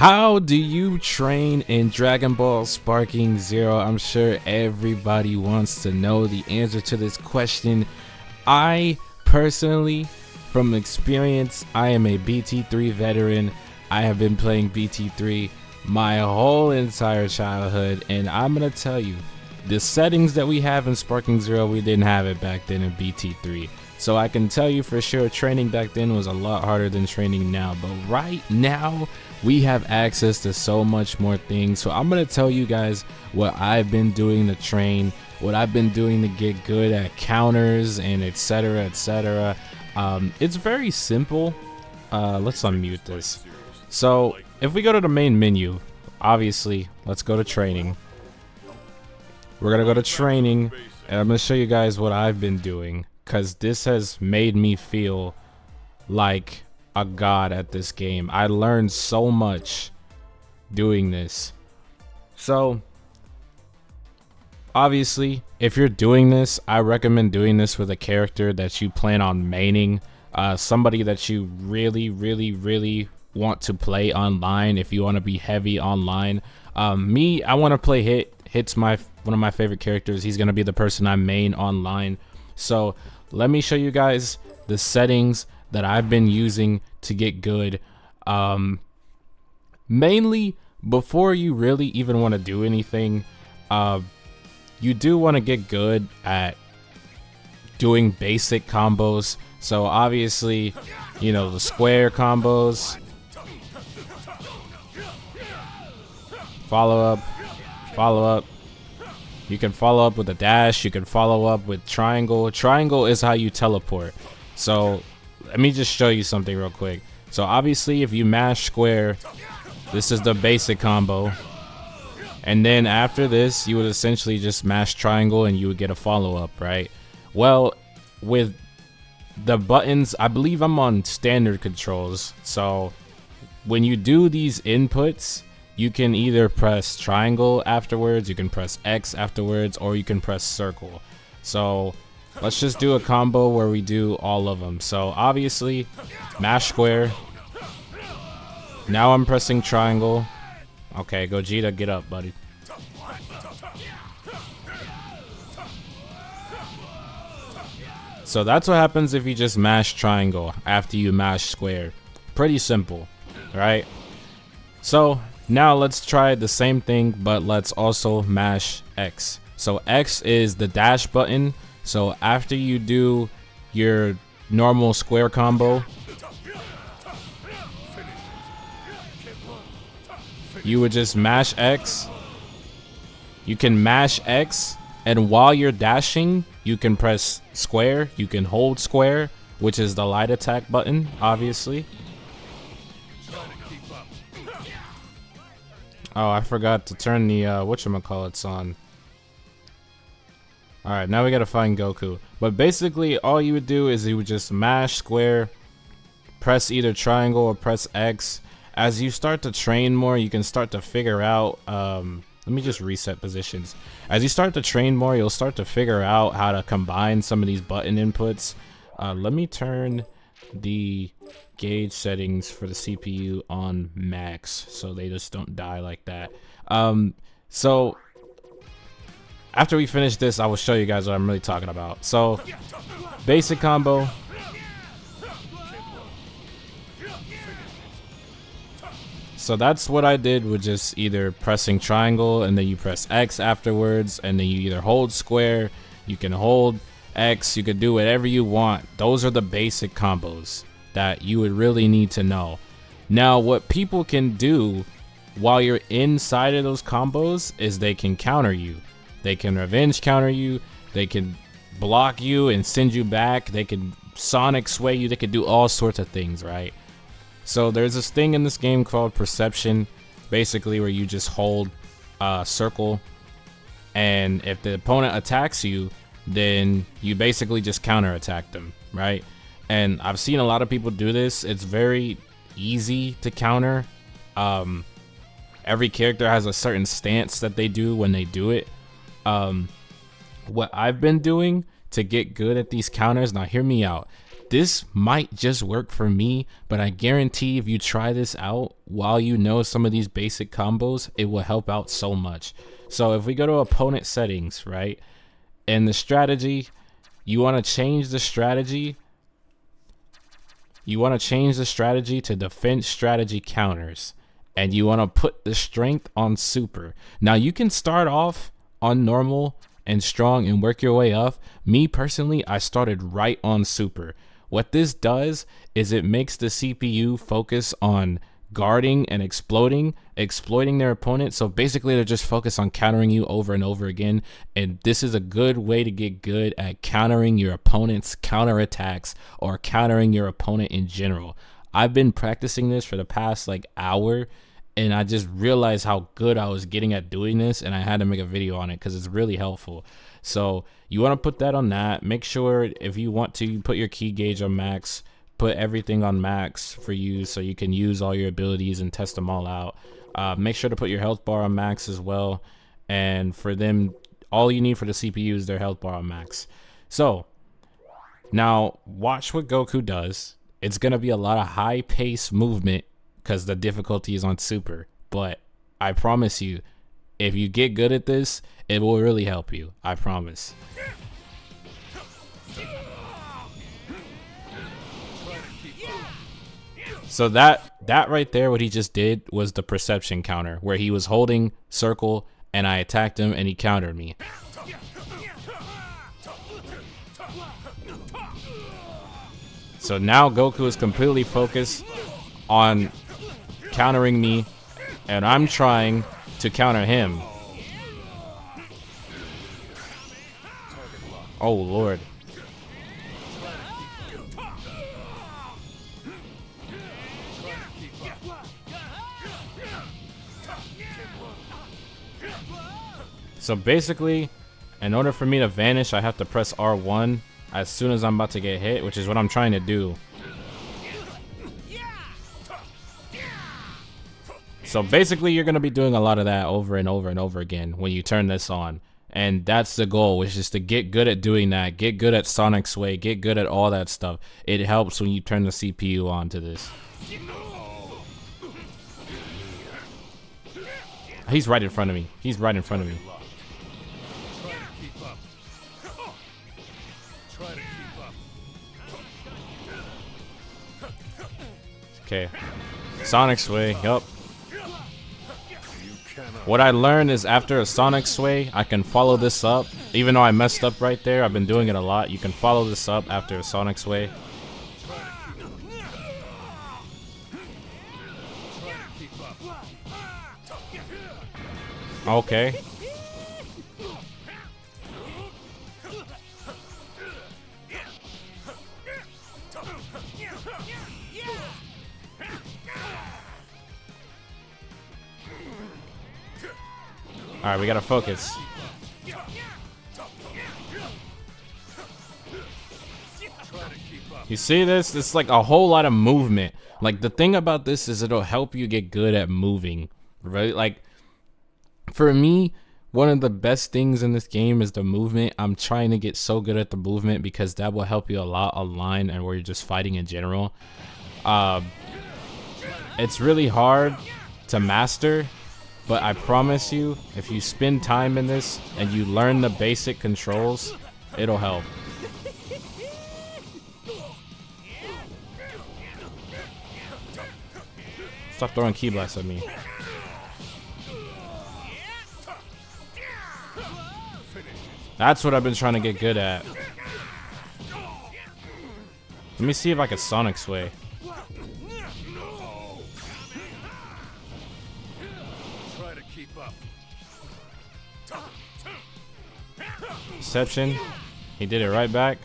How do you train in Dragon Ball SparkingZero? I'm sure everybody wants to know the answer to this question. I personally, from experience, I am a BT3 veteran. I have been playing BT3 my whole entire childhood, and I'm gonna tell you, the settings that we have in SparkingZero, we didn't have it back then in BT3. So I can tell you for sure, training back then was a lot harder than training now. But right now, we have access to so much more things. So I'm gonna tell you guys what I've been doing to train, what I've been doing to get good at counters and etc, etc. It's very simple. Let's unmute this. So if we go to the main menu, obviously, let's go to training. We're gonna go to training, and I'm gonna show you guys what I've been doing, because this has made me feel like a god at this game. I learned so much doing this. So obviously, if you're doing this, I recommend doing this with a character that you plan on maining, somebody that you really want to play online. If you want to be heavy online, me, I want to play Hit's one of my favorite characters. He's gonna be the person I main online. So let me show you guys the settings that I've been using to get good. Mainly, before you really even want to do anything, you do want to get good at doing basic combos. So obviously, you know, the square combos, follow up. You can follow up with a dash. You can follow up with triangle. Triangle is how you teleport. So let me just show you something real quick. So obviously, if you mash square, this is the basic combo. And then after this, you would essentially just mash triangle and you would get a follow-up, right? Well, with the buttons, I believe I'm on standard controls. So when you do these inputs, you can either press triangle afterwards, you can press X afterwards, or you can press circle. So let's just do a combo where we do all of them. So obviously, mash square. Now I'm pressing triangle. Okay, Gogeta, get up, buddy. So that's what happens if you just mash triangle after you mash square. Pretty simple, right? So now let's try the same thing, but let's also mash X. So X is the dash button. So after you do your normal square combo, you would just mash X. You can mash X, and while you're dashing, you can press square. You can hold square, which is the light attack button, obviously. Oh, I forgot to turn the whatchamacallits on. Alright, now we gotta find Goku. But basically, all you would do is you would just mash square, press either triangle or press X. As you start to train more, you can start to figure out, let me just reset positions. As you start to train more, you'll start to figure out how to combine some of these button inputs. Let me turn the gauge settings for the CPU on max so they just don't die like that. So after we finish this, I will show you guys what I'm really talking about. So basic combo. So that's what I did with just either pressing triangle and then you press X afterwards, and then you either hold square, you can hold X, you can do whatever you want. Those are the basic combos that you would really need to know. Now, what people can do while you're inside of those combos is they can counter you. They can revenge counter you. They can block you and send you back. They can sonic sway you. They can do all sorts of things, right? So there's this thing in this game called perception, basically where you just hold circle, and if the opponent attacks you, then you basically just counter attack them, right? And I've seen a lot of people do this. It's very easy to counter. Every character has a certain stance that they do when they do it. What I've been doing to get good at these counters, now hear me out. This might just work for me, but I guarantee if you try this out while you know some of these basic combos, it will help out so much. So if we go to opponent settings, right, and the strategy, you want to change the strategy. You want to change the strategy to defense strategy counters, and you want to put the strength on super. Now you can start off on normal and strong and work your way up. Me personally, I started right on super. What this does is it makes the CPU focus on guarding and exploiting their opponent. So basically they're just focused on countering you over and over again. And this is a good way to get good at countering your opponent's counterattacks or countering your opponent in general. I've been practicing this for the past like hour, and I just realized how good I was getting at doing this, and I had to make a video on it because it's really helpful. So you want to put that on that. Make sure if you want to put your key gauge on max, put everything on max for you so you can use all your abilities and test them all out. Make sure to put your health bar on max as well. And for them, all you need for the CPU is their health bar on max. So now watch what Goku does. It's going to be a lot of high pace movement because the difficulty is on super. But I promise you, if you get good at this, it will really help you. I promise. So that right there, what he just did was the perception counter, where he was holding circle and I attacked him and he countered me. So now Goku is completely focused on countering me, and I'm trying to counter him. Oh Lord. So basically, in order for me to vanish, I have to press R1 as soon as I'm about to get hit, which is what I'm trying to do. So basically, you're going to be doing a lot of that over and over and over again when you turn this on. And that's the goal, which is to get good at doing that, get good at Sonic Sway, get good at all that stuff. It helps when you turn the CPU on to this. He's right in front of me. He's right in front of me. Okay. Sonic Sway, yup. What I learned is after a Sonic Sway, I can follow this up. Even though I messed up right there, I've been doing it a lot. You can follow this up after a Sonic Sway. Okay. Alright, we gotta focus. You see this? It's like a whole lot of movement. Like, the thing about this is it'll help you get good at moving, right? Like, for me, one of the best things in this game is the movement. I'm trying to get so good at the movement because that will help you a lot online and where you're just fighting in general. It's really hard to master, but I promise you, if you spend time in this and you learn the basic controls, it'll help. Stop throwing key blasts at me. That's what I've been trying to get good at. Let me see if I can Sonic Sway. Deception. He did it right back.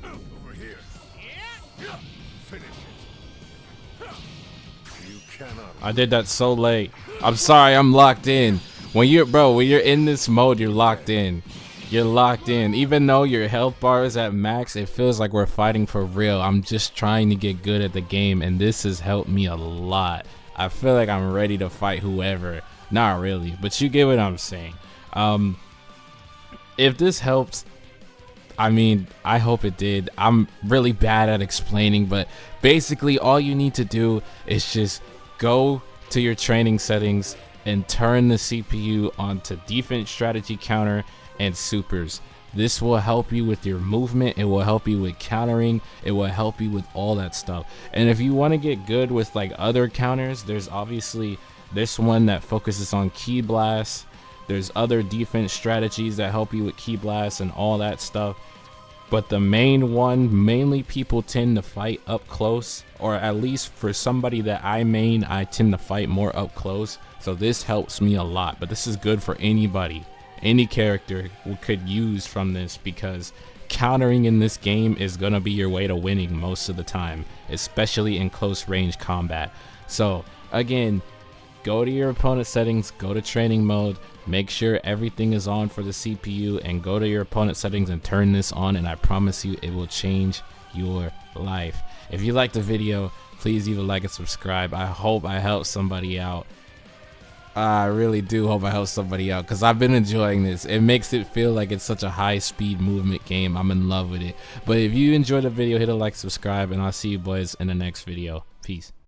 Over here. Finish. I did that so late. I'm sorry, I'm locked in. When you're in this mode, you're locked in. You're locked in. Even though your health bar is at max, it feels like we're fighting for real. I'm just trying to get good at the game, and this has helped me a lot. I feel like I'm ready to fight whoever. Not really, but you get what I'm saying. If this helps, I mean, I hope it did. I'm really bad at explaining, but basically all you need to do is just go to your training settings and turn the CPU onto defense, strategy, counter, and supers. This will help you with your movement. It will help you with countering. It will help you with all that stuff. And if you want to get good with like other counters, there's obviously this one that focuses on key blasts. There's other defense strategies that help you with key blasts and all that stuff. But the main one, mainly people tend to fight up close, or at least for somebody that I tend to fight more up close. So this helps me a lot, but this is good for anybody. Any character could use from this, because countering in this game is going to be your way to winning most of the time, especially in close range combat. So again, go to your opponent settings, go to training mode, make sure everything is on for the CPU, and go to your opponent settings and turn this on, and I promise you it will change your life. If you liked the video, please leave a like and subscribe. I hope I helped somebody out. I really do hope I help somebody out, because I've been enjoying this. It makes it feel like it's such a high speed movement game. I'm in love with it. But if you enjoyed the video, hit a like, subscribe, and I'll see you boys in the next video. Peace.